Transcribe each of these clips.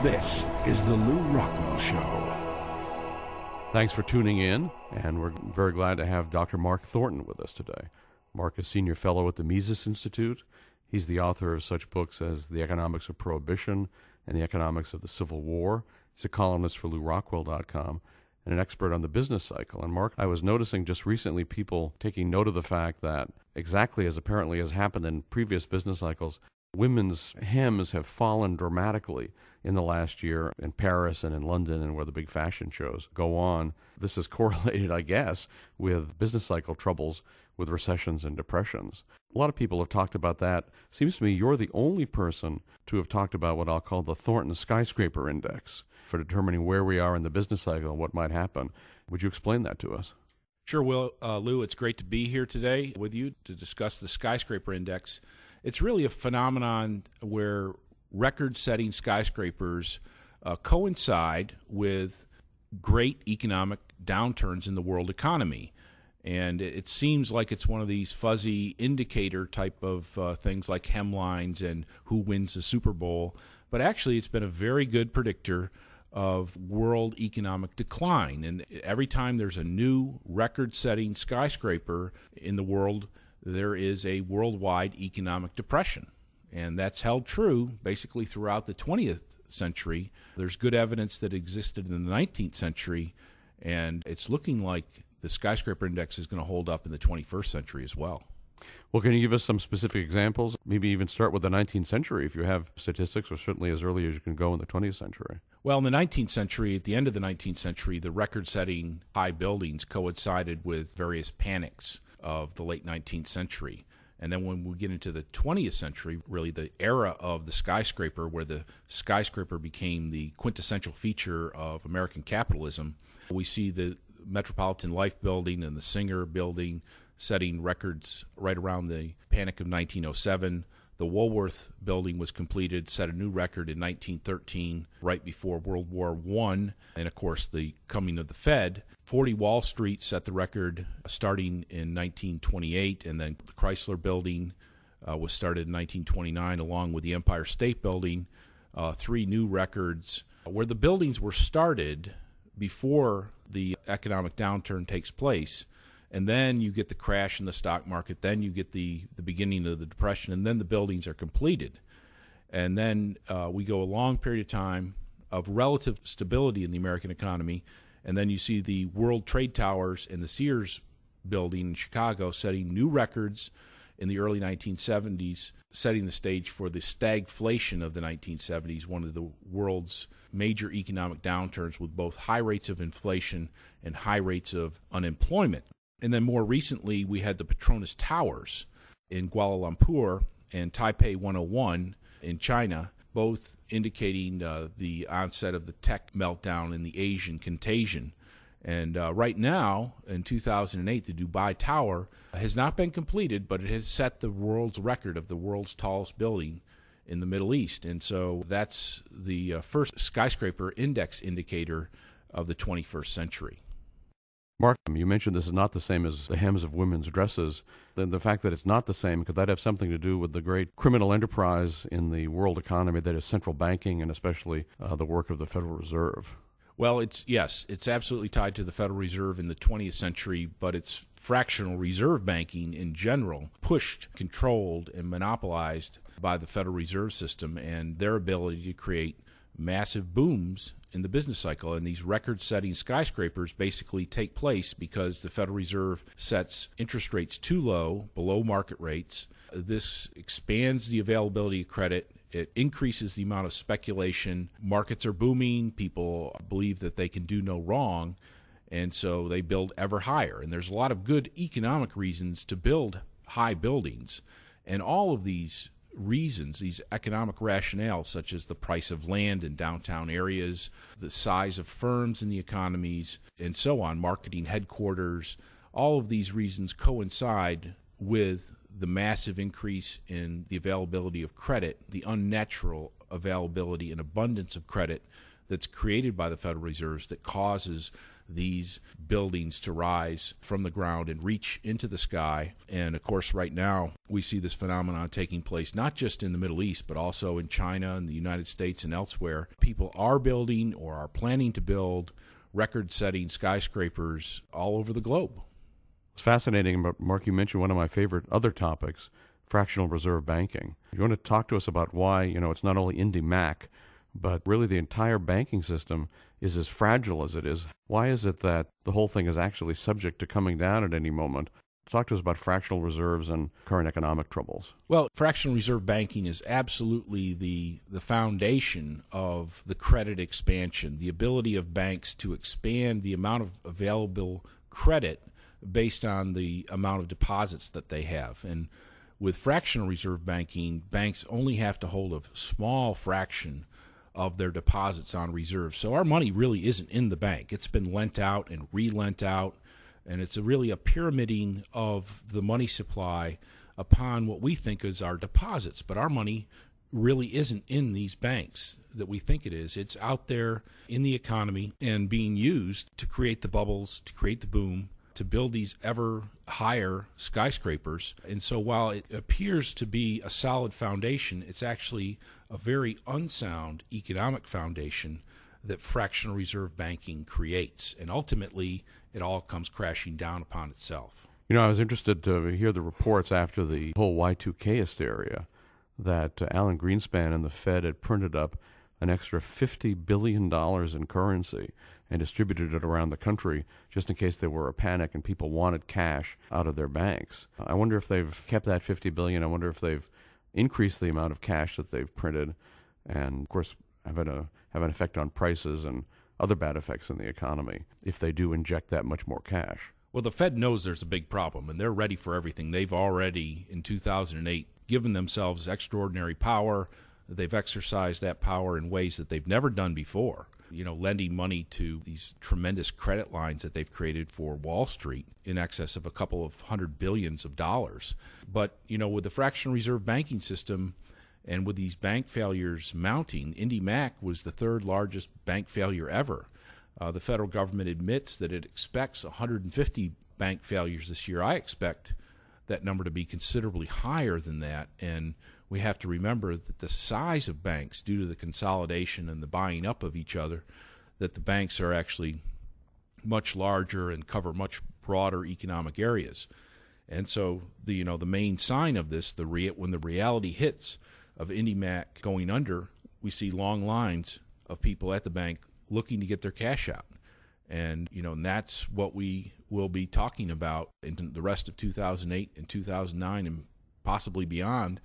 This is the Lew Rockwell Show. Thanks for tuning in, and we're very glad to have Dr. Mark Thornton with us today. Mark is Senior Fellow at the Mises Institute. He's the author of such books as The Economics of Prohibition and The Economics of the Civil War. He's a columnist for LewRockwell.com and an expert on the business cycle. And Mark, I was noticing just recently people taking note of the fact that exactly as apparently has happened in previous business cycles, women's hems have fallen dramatically in the last year in Paris and in London and where the big fashion shows go on. This is correlated, I guess, with business cycle troubles with recessions and depressions. A lot of people have talked about that. Seems to me you're the only person to have talked about what I'll call the Thornton Skyscraper Index for determining where we are in the business cycle and what might happen. Would you explain that to us? Sure, Will. Lew, it's great to be here today with you to discuss the Skyscraper Index. It's really a phenomenon where record-setting skyscrapers coincide with great economic downturns in the world economy. And it seems like it's one of these fuzzy indicator type of things like hemlines and who wins the Super Bowl. But actually, it's been a very good predictor of world economic decline. And every time there's a new record-setting skyscraper in the world, there is a worldwide economic depression. And that's held true basically throughout the 20th century. There's good evidence that existed in the 19th century, and it's looking like the Skyscraper Index is going to hold up in the 21st century as well. Well, can you give us some specific examples? Maybe even start with the 19th century if you have statistics, or certainly as early as you can go in the 20th century. Well, in the 19th century, at the end of the 19th century, the record-setting high buildings coincided with various panics of the late 19th century. And then when we get into the 20th century, really the era of the skyscraper, where the skyscraper became the quintessential feature of American capitalism, we see the Metropolitan Life Building and the Singer Building setting records right around the Panic of 1907. The Woolworth Building was completed, set a new record in 1913, right before World War I, and of course the coming of the Fed. 40 Wall Street set the record starting in 1928, and then the Chrysler Building was started in 1929, along with the Empire State Building, 3 new records, where the buildings were started before the economic downturn takes place. And then you get the crash in the stock market, then you get the beginning of the depression, and then the buildings are completed. And then we go a long period of time of relative stability in the American economy, and then you see the World Trade Towers and the Sears Building in Chicago setting new records in the early 1970s, setting the stage for the stagflation of the 1970s, one of the world's major economic downturns with both high rates of inflation and high rates of unemployment. And then more recently, we had the Petronas Towers in Kuala Lumpur and Taipei 101 in China, both indicating the onset of the tech meltdown and the Asian contagion. And right now, in 2008, the Dubai Tower has not been completed, but it has set the world's record of the world's tallest building in the Middle East. And so that's the first skyscraper index indicator of the 21st century. Mark, you mentioned this is not the same as the hems of women's dresses. Then the fact that it's not the same, could that have something to do with the great criminal enterprise in the world economy that is central banking and especially the work of the Federal Reserve? Well, it's absolutely tied to the Federal Reserve in the 20th century, but it's fractional reserve banking in general, pushed, controlled, and monopolized by the Federal Reserve System and their ability to create massive booms in the business cycle. And these record-setting skyscrapers basically take place because the Federal Reserve sets interest rates too low, below market rates. This expands the availability of credit. It increases the amount of speculation. Markets are booming. People believe that they can do no wrong, and so they build ever higher. And there's a lot of good economic reasons to build high buildings. And all of these reasons, these economic rationales, such as the price of land in downtown areas, the size of firms in the economies, and so on, marketing headquarters, all of these reasons coincide with the massive increase in the availability of credit, the unnatural availability and abundance of credit that's created by the Federal Reserves that causes these buildings to rise from the ground and reach into the sky. And of course, right now, we see this phenomenon taking place not just in the Middle East, but also in China and the United States and elsewhere. People are building or are planning to build record-setting skyscrapers all over the globe. It's fascinating, but Mark, you mentioned one of my favorite other topics, fractional reserve banking. You want to talk to us about why, it's not only IndyMac, but really the entire banking system is as fragile as it is. Why is it that the whole thing is actually subject to coming down at any moment? Talk to us about fractional reserves and current economic troubles. Well, fractional reserve banking is absolutely the foundation of the credit expansion, the ability of banks to expand the amount of available credit based on the amount of deposits that they have. And with fractional reserve banking, banks only have to hold a small fraction of their deposits on reserve. So our money really isn't in the bank. It's been lent out and re-lent out, and it's really a pyramiding of the money supply upon what we think is our deposits. But our money really isn't in these banks that we think it is. It's out there in the economy and being used to create the bubbles, to create the boom, to build these ever higher skyscrapers. And so while it appears to be a solid foundation, it's actually a very unsound economic foundation that fractional reserve banking creates. And ultimately, it all comes crashing down upon itself. I was interested to hear the reports after the whole Y2K hysteria that Alan Greenspan and the Fed had printed up an extra $50 billion in currency and distributed it around the country just in case there were a panic and people wanted cash out of their banks. I wonder if they've kept that $50 billion. I wonder if they've increased the amount of cash that they've printed, and of course have an effect on prices and other bad effects in the economy if they do inject that much more cash. Well, the Fed knows there's a big problem, and they're ready for everything. They've already, in 2008, given themselves extraordinary power. They've exercised that power in ways that they've never done before. Lending money to these tremendous credit lines that they've created for Wall Street in excess of a couple of $100 billion. But, with the fractional reserve banking system and with these bank failures mounting, IndyMac was the third largest bank failure ever. The federal government admits that it expects 150 bank failures this year. I expect that number to be considerably higher than that, and we have to remember that the size of banks, due to the consolidation and the buying up of each other, that the banks are actually much larger and cover much broader economic areas. And so the main sign of this, when the reality hits of IndyMac going under, we see long lines of people at the bank looking to get their cash out. And, and that's what we will be talking about in the rest of 2008 and 2009 and possibly beyond,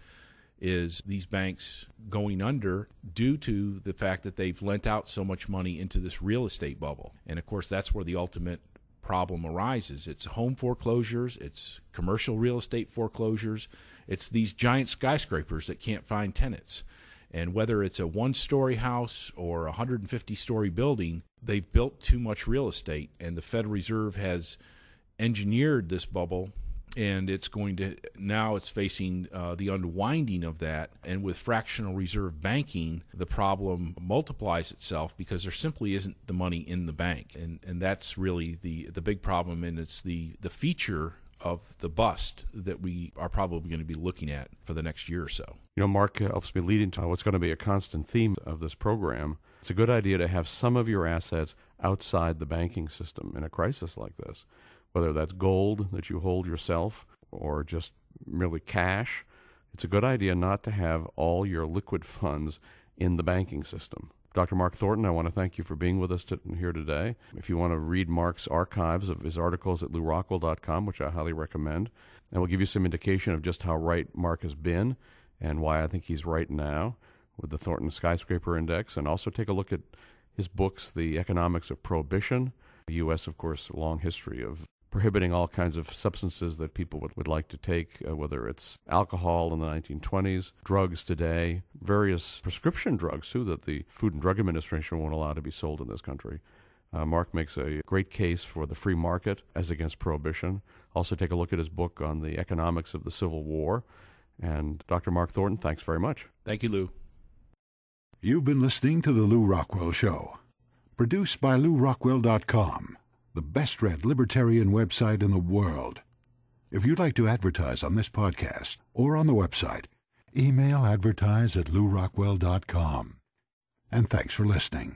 is these banks going under due to the fact that they've lent out so much money into this real estate bubble. And, of course, that's where the ultimate problem arises. It's home foreclosures, it's commercial real estate foreclosures, it's these giant skyscrapers that can't find tenants. And whether it's a one-story house or a 150-story building, they've built too much real estate, and the Federal Reserve has engineered this bubble, and it's facing the unwinding of that. And with fractional reserve banking, the problem multiplies itself because there simply isn't the money in the bank. And that's really the big problem, and it's the feature of the bust that we are probably going to be looking at for the next year or so. Mark helps me lead into what's going to be a constant theme of this program. It's a good idea to have some of your assets outside the banking system in a crisis like this, whether that's gold that you hold yourself or just merely cash. It's a good idea not to have all your liquid funds in the banking system. Dr. Mark Thornton, I want to thank you for being with us here today. If you want to read Mark's archives of his articles at lewrockwell.com, which I highly recommend, and we'll give you some indication of just how right Mark has been and why I think he's right now with the Thornton Skyscraper Index, and also take a look at his books, The Economics of Prohibition, the U.S., of course, a long history of prohibiting all kinds of substances that people would like to take, whether it's alcohol in the 1920s, drugs today, various prescription drugs, too, that the Food and Drug Administration won't allow to be sold in this country. Mark makes a great case for the free market as against prohibition. Also take a look at his book on the economics of the Civil War. And Dr. Mark Thornton, thanks very much. Thank you, Lew. You've been listening to The Lew Rockwell Show, produced by LewRockwell.com the best-read libertarian website in the world. If you'd like to advertise on this podcast or on the website, email advertise@lewrockwell.com. And thanks for listening.